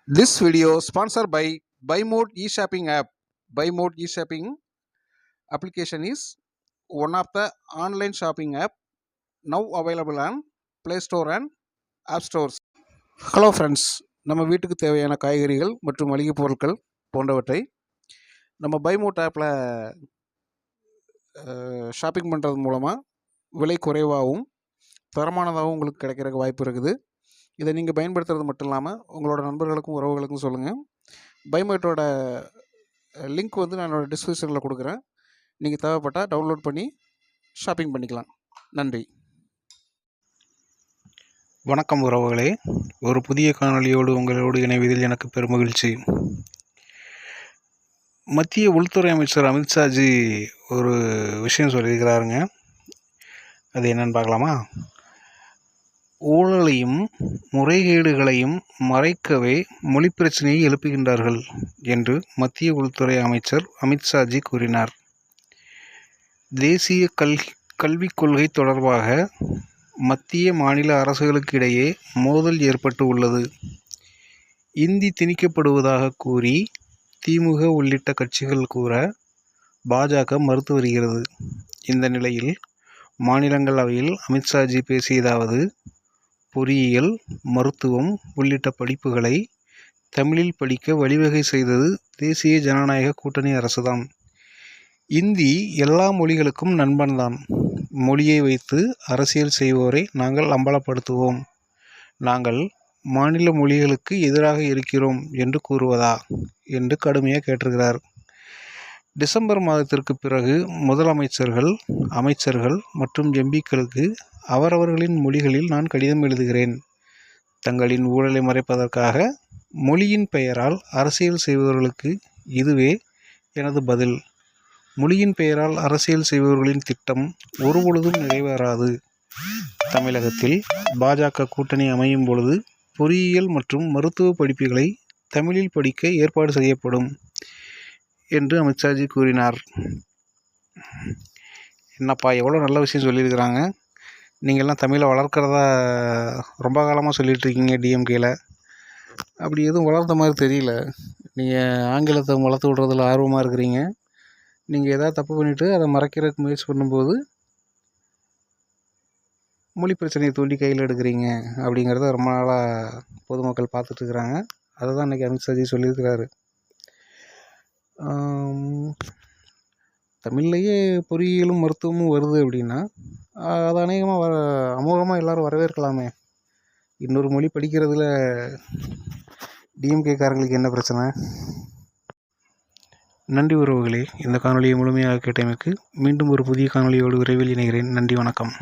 This video sponsored by BuyMode e-shopping app. BuyMode e-shopping application is one of the online shopping app now available on Play Store and App Stores. Hello friends, நம்ம வீட்டுக்கு தேவையான காய்கறிகள் மற்றும் மளிகை பொருட்கள் போன்றவற்றை நம்ம பைமோட் ஆப்பில் ஷாப்பிங் பண்ணுறது மூலமாக விலை குறைவாகவும் தரமானதாகவும் உங்களுக்கு கிடைக்கிறதுக்கு வாய்ப்பு இருக்குது. இதை நீங்கள் பயன்படுத்துறது மட்டும் இல்லாமல் உங்களோட நண்பர்களுக்கும் உறவுகளுக்கும் சொல்லுங்கள். பைமோட்டோட லிங்க் வந்து நான் என்னோடய டிஸ்கிரிப்ஷனில் கொடுக்குறேன். நீங்கள் தேவைப்பட்டால் டவுன்லோட் பண்ணி ஷாப்பிங் பண்ணிக்கலாம். நன்றி. வணக்கம் உறவுகளே, ஒரு புதிய காணொளியோடு உங்களோடு இணைவதில் எனக்கு பெருமகிழ்ச்சி. மத்திய உள்துறை அமைச்சர் அமித்ஷாஜி ஒரு விஷயம் சொல்லியிருக்கிறாருங்க. அது என்னன்னு பார்க்கலாமா? ஊழலையும் முறைகேடுகளையும் மறைக்கவே மொழி பிரச்சனையை எழுப்புகின்றார்கள் என்று மத்திய உள்துறை அமைச்சர் அமித்ஷாஜி கூறினார். தேசிய கல்விக் கொள்கை தொடர்பாக மத்திய மாநில அரசுகளுக்கிடையே மோதல் ஏற்பட்டு உள்ளது. இந்தி திணிக்கப்படுவதாக கூறி திமுக உள்ளிட்ட கட்சிகள் கூற பாஜக மறுத்து வருகிறது. இந்த நிலையில் மாநிலங்களவையில் அமித்ஷாஜி பேசியதாவது: பொறியியல், மருத்துவம் உள்ளிட்ட படிப்புகளை தமிழில் படிக்க வழிவகை செய்தது தேசிய ஜனநாயக கூட்டணி அரசுதான். இந்தி எல்லா மொழிகளுக்கும் நண்பன்தான். மொழியை வைத்து அரசியல் செய்வோரை நாங்கள் அம்பலப்படுத்துவோம். நாங்கள் மாநில மொழிகளுக்கு எதிராக இருக்கிறோம் என்று கூறுவதா என்று கடுமையாக கேட்டிருக்கிறார். டிசம்பர் மாதத்திற்கு பிறகு முதலமைச்சர்கள், அமைச்சர்கள் மற்றும் எம்பிக்களுக்கு அவரவர்களின் மொழிகளில் நான் கடிதம் எழுதுகிறேன். தங்களின் ஊழலை மறைப்பதற்காக மொழியின் பெயரால் அரசியல் செய்பவர்களுக்கு இதுவே எனது பதில். மொழியின் பெயரால் அரசியல் செய்பவர்களின் திட்டம் ஒருபொழுதும் நிறைவேறாது. தமிழகத்தில் பாஜக கூட்டணி அமையும் பொழுது பொறியியல் மற்றும் மருத்துவ படிப்புகளை தமிழில் படிக்க ஏற்பாடு செய்யப்படும் என்று அமித்ஷாஜி கூறினார். என்னப்பா, எவ்வளோ நல்ல விஷயம் சொல்லியிருக்கிறாங்க. நீங்கள்லாம் தமிழை வளர்க்குறதா ரொம்ப காலமாக சொல்லிகிட்டு இருக்கீங்க டிஎம்கேல. அப்படி எதுவும் வளர்த்த மாதிரி தெரியல. நீங்கள் ஆங்கிலத்தை வளர்த்து விடுறதுல ஆர்வமாக இருக்கிறீங்க. நீங்கள் எதாவது தப்பு பண்ணிவிட்டு அதை மறைக்கிறதுக்கு முயற்சி பண்ணும்போது மொழி பிரச்சனையை தூண்டி கையில் எடுக்கிறீங்க அப்படிங்கிறத ரொம்ப நாளாக பொதுமக்கள் பார்த்துட்ருக்குறாங்க. அதை தான் இன்றைக்கி அமித்ஷாஜி சொல்லியிருக்கிறாரு. தமிழ்லையே பொறியியலும் மருத்துவமும் வருது அப்படின்னா அது அநேகமாக அமோகமாக எல்லோரும் வரவேற்கலாமே. இன்னொரு மொழி படிக்கிறதுல டிஎம்கேக்காரங்களுக்கு என்ன பிரச்சனை? நன்றி உறவுகளே, இந்த காணொலியை முழுமையாக கேட்டமைக்கு. மீண்டும் ஒரு புதிய காணொலியோடு விரைவில் இணைகிறேன். நன்றி, வணக்கம்.